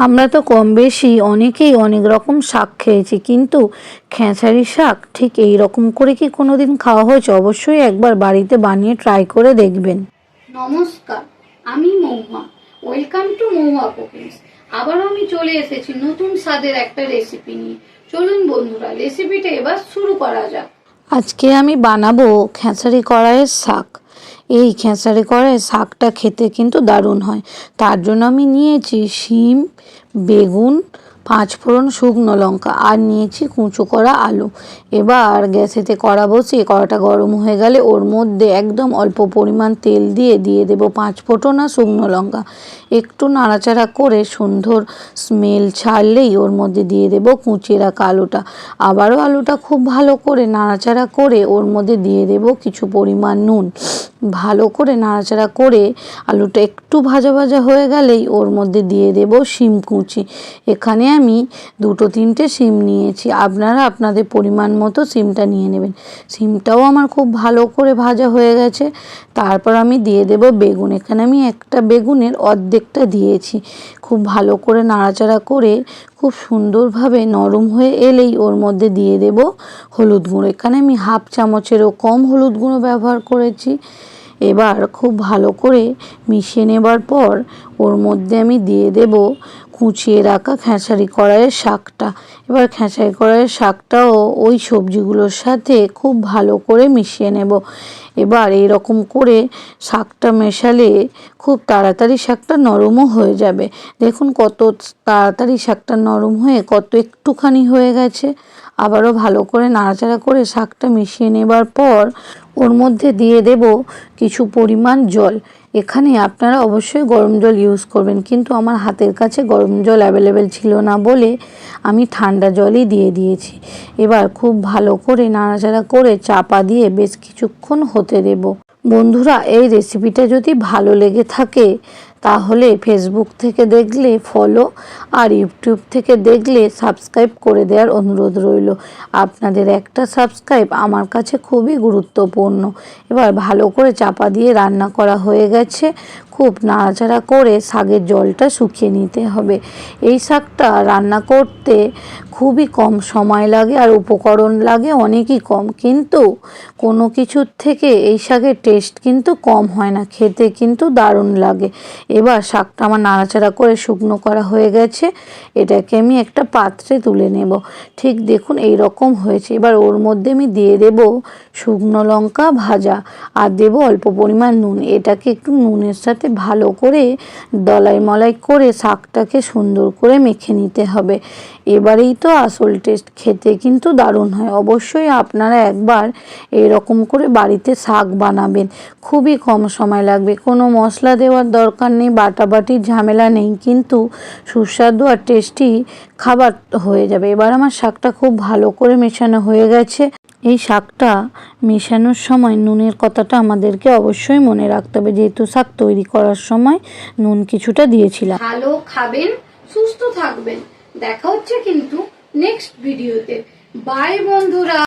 আমরা তো কম বেশি অনেকেই অনেক রকম শাক খেয়েছি, কিন্তু খেসারি শাক ঠিক এই রকম করে কি কোনোদিন খাওয়া হয়েছে? অবশ্যই একবার বাড়িতে বানিয়ে ট্রাই করে দেখবেন। নমস্কার, আমি Mahua. Welcome to Mahua cookings. আবারও আমি চলে এসেছি নতুন স্বাদের একটা রেসিপি নিয়ে। চলুন বন্ধুরা, রেসিপিটা এবার শুরু করা যাক। আজকে আমি বানাবো খেসারি কড়াইয়ের শাক। এই খেসারি কড়াইয়ের শাকটা খেতে কিন্তু দারুণ হয়। তার জন্য আমি নিয়েছি শিম, বেগুন, পাঁচফোড়ন, শুকনো লঙ্কা আর নিয়েছি কুচো করা আলু। এবার গ্যাসেতে কড়া বসিয়ে কড়াটা গরম হয়ে গেলে ওর মধ্যে একদম অল্প পরিমাণ তেল দিয়ে দেবো পাঁচফোড়ন আর শুকনো লঙ্কা। একটু নাড়াচাড়া করে সুন্দর স্মেল ছাড়লেই ওর মধ্যে দিয়ে দেবো কুচিয়ে রাখা আলুটা। আবারও আলুটা খুব ভালো করে নাড়াচাড়া করে ওর মধ্যে দিয়ে দেবো কিছু পরিমাণ নুন। ভালো করে নাড়াচাড়া করে আলুটা একটু ভাজা ভাজা হয়ে গেলেই ওর মধ্যে দিয়ে দেব শিম কুচি। এখানে আমি 2-3টে শিম নিয়েছি, আপনারা আপনাদের পরিমাণ মতো শিমটা নিয়ে নেবেন। শিমটাও আমার খুব ভালো করে ভাজা হয়ে গেছে। তারপর আমি দিয়ে দেব বেগুন। এখানে আমি একটা বেগুনের অর্ধেকটা দিয়েছি। খুব ভালো করে নাড়াচাড়া করে খুব সুন্দরভাবে নরম হয়ে এলেই ওর মধ্যে দিয়ে দেব হলুদ গুঁড়ো। এখানে আমি হাফ চামচেরও কম হলুদ গুঁড়ো ব্যবহার করেছি। এবার খুব ভালো করে মিশিয়ে নেবার পর ওর মধ্যে আমি দিয়ে দেব কুচিয়ে রাখা খেসারি কড়াইয়ের শাকটা। এবার খেসারি কড়াইয়ের শাকটাও ওই সবজিগুলোর সাথে খুব ভালো করে মিশিয়ে নেব। এবার এরকম করে শাকটা মেশালে খুব তাড়াতাড়ি শাকটা নরমও হয়ে যাবে। দেখুন কত তাড়াতাড়ি শাকটা নরম হয়ে কত একটুখানি হয়ে গেছে। আবারও ভালো করে নাড়াচাড়া করে শাকটা মিশিয়ে নেবার পর ওর মধ্যে দিয়ে দেব কিছু পরিমাণ জল। এখানে আপনারা অবশ্যই গরম জল ইউজ করবেন, কিন্তু আমার হাতের কাছে গরম জল অ্যাভেলেবেল ছিল না বলে আমি ঠান্ডা জলই দিয়ে দিয়েছি। এবার খুব ভালো করে নাড়াচাড়া করে চাপা দিয়ে বেশ কিছুক্ষণ হতে দেব। বন্ধুরা, এই রেসিপিটা যদি ভালো লেগে থাকে তাহলে ফেসবুক থেকে দেখলে ফলো আর ইউটিউব থেকে দেখলে সাবস্ক্রাইব করে দেওয়ার অনুরোধ রইল। আপনাদের একটা সাবস্ক্রাইব আমার কাছে খুবই গুরুত্বপূর্ণ। এবার ভালো করে চাপা দিয়ে রান্না করা হয়ে গেছে। খুব নাড়াচাড়া করে শাকের জলটা শুকিয়ে নিতে হবে। এই শাকটা রান্না করতে খুবই কম সময় লাগে আর উপকরণ লাগে অনেকই কম, কিন্তু কোনো কিছুর থেকে এই শাকের টেস্ট কিন্তু কম হয় না, খেতে কিন্তু দারুণ লাগে। এবার শাকটা আমার নাড়াচাড়া করে শুকনো করা হয়ে গেছে। এটাকে আমি একটা পাত্রে তুলে নেব। ঠিক দেখুন এই রকম হয়েছে। এবার ওর মধ্যে আমি দিয়ে দেব শুকনো লঙ্কা ভাজা আর দেব অল্প পরিমাণ নুন। এটাকে একটু নুনের সাথে ভালো করে দলাই মলাই করে শাকটাকে সুন্দর করে মেখে নিতে হবে। এবারেই তো আসল টেস্ট, খেতে কিন্তু দারুণ হয়। অবশ্যই আপনারা একবার এরকম করে বাড়িতে শাক বানাবেন। খুবই কম সময় লাগবে, কোনো মশলা দেওয়ার দরকার নেই, বাটাবাটির ঝামেলা নেই, কিন্তু সুস্বাদু আর টেস্টি খাবার হয়ে যাবে। এবার আমার শাকটা খুব ভালো করে মেশানো হয়ে গেছে। এই শাকটা মেশানোর সময় নুনের কথাটা আমাদেরকে অবশ্যই মনে রাখতে হবে, যেহেতু শাক তৈরি করার সময় নুন কিছুটা দিয়েছিলাম। ভালো খাবেন, সুস্থ থাকবেন। দেখা হচ্ছে কিন্তু নেক্সট ভিডিওতে। বাই বন্ধুরা।